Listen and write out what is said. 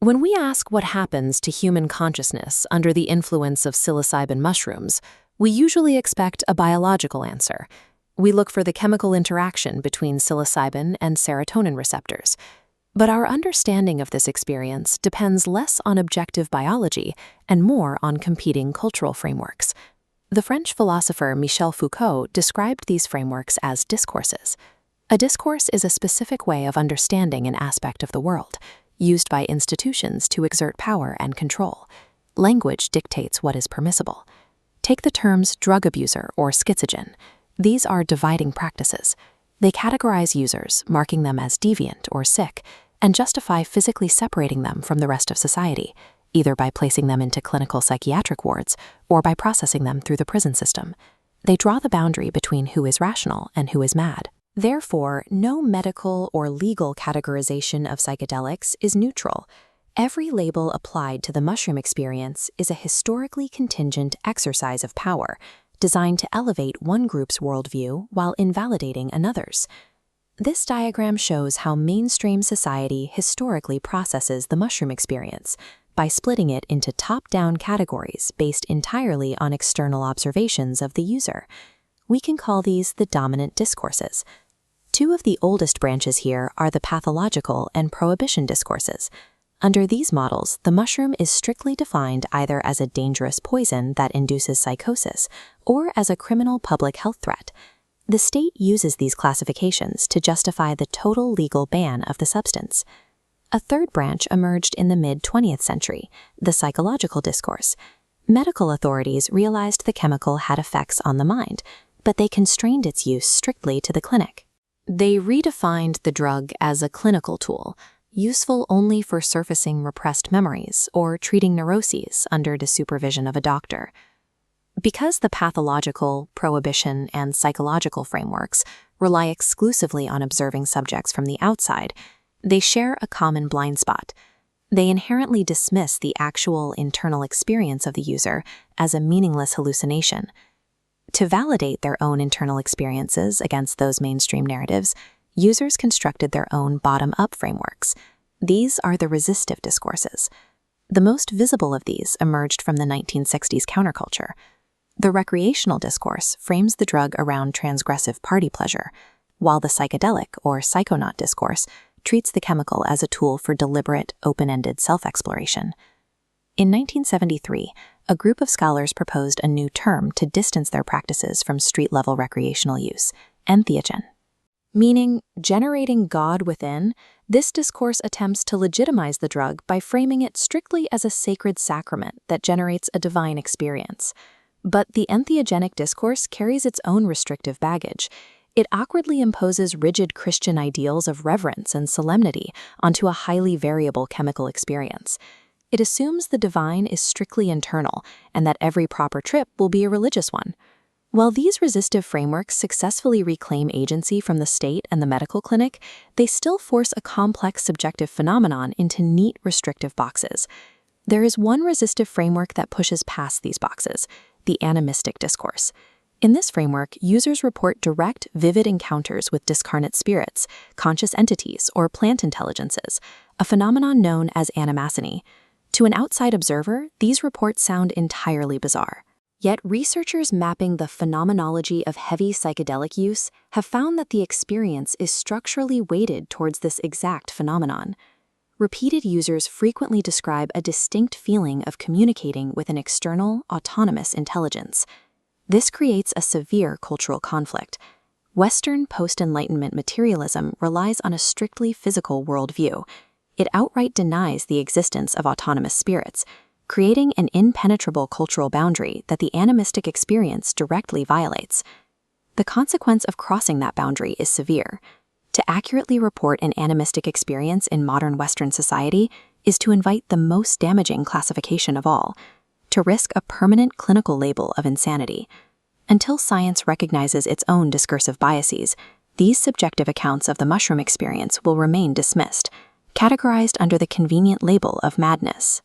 When we ask what happens to human consciousness under the influence of psilocybin mushrooms, we usually expect a biological answer. We look for the chemical interaction between psilocybin and serotonin receptors. But our understanding of this experience depends less on objective biology and more on competing cultural frameworks. The French philosopher Michel Foucault described these frameworks as discourses. A discourse is a specific way of understanding an aspect of the world, used by institutions to exert power and control. Language dictates what is permissible. Take the terms drug abuser or schizogen. These are dividing practices. They categorize users, marking them as deviant or sick, and justify physically separating them from the rest of society, either by placing them into clinical psychiatric wards or by processing them through the prison system. They draw the boundary between who is rational and who is mad. Therefore, no medical or legal categorization of psychedelics is neutral. Every label applied to the mushroom experience is a historically contingent exercise of power, designed to elevate one group's worldview while invalidating another's. This diagram shows how mainstream society historically processes the mushroom experience by splitting it into top-down categories based entirely on external observations of the user. We can call these the dominant discourses. Two of the oldest branches here are the pathological and prohibition discourses. Under these models, the mushroom is strictly defined either as a dangerous poison that induces psychosis or as a criminal public health threat. The state uses these classifications to justify the total legal ban of the substance. A third branch emerged in the mid-20th century, the psychological discourse. Medical authorities realized the chemical had effects on the mind, but they constrained its use strictly to the clinic. They redefined the drug as a clinical tool, useful only for surfacing repressed memories or treating neuroses under the supervision of a doctor. Because the pathological, prohibition, and psychological frameworks rely exclusively on observing subjects from the outside, they share a common blind spot. They inherently dismiss the actual internal experience of the user as a meaningless hallucination. To validate their own internal experiences against those mainstream narratives, users constructed their own bottom-up frameworks. These are the resistive discourses. The most visible of these emerged from the 1960s counterculture. The recreational discourse frames the drug around transgressive party pleasure, while the psychedelic or psychonaut discourse treats the chemical as a tool for deliberate, open-ended self-exploration. In 1973, a group of scholars proposed a new term to distance their practices from street-level recreational use, entheogen. Meaning generating God within, this discourse attempts to legitimize the drug by framing it strictly as a sacred sacrament that generates a divine experience. But the entheogenic discourse carries its own restrictive baggage. It awkwardly imposes rigid Christian ideals of reverence and solemnity onto a highly variable chemical experience. It assumes the divine is strictly internal and that every proper trip will be a religious one. While these resistive frameworks successfully reclaim agency from the state and the medical clinic, they still force a complex subjective phenomenon into neat, restrictive boxes. There is one resistive framework that pushes past these boxes, the animistic discourse. In this framework, users report direct, vivid encounters with discarnate spirits, conscious entities, or plant intelligences, a phenomenon known as animacity. To an outside observer, these reports sound entirely bizarre. Yet researchers mapping the phenomenology of heavy psychedelic use have found that the experience is structurally weighted towards this exact phenomenon. Repeated users frequently describe a distinct feeling of communicating with an external, autonomous intelligence. This creates a severe cultural conflict. Western post-Enlightenment materialism relies on a strictly physical worldview. It outright denies the existence of autonomous spirits, creating an impenetrable cultural boundary that the animistic experience directly violates. The consequence of crossing that boundary is severe. To accurately report an animistic experience in modern Western society is to invite the most damaging classification of all, to risk a permanent clinical label of insanity. Until science recognizes its own discursive biases, these subjective accounts of the mushroom experience will remain dismissed, categorized under the convenient label of madness.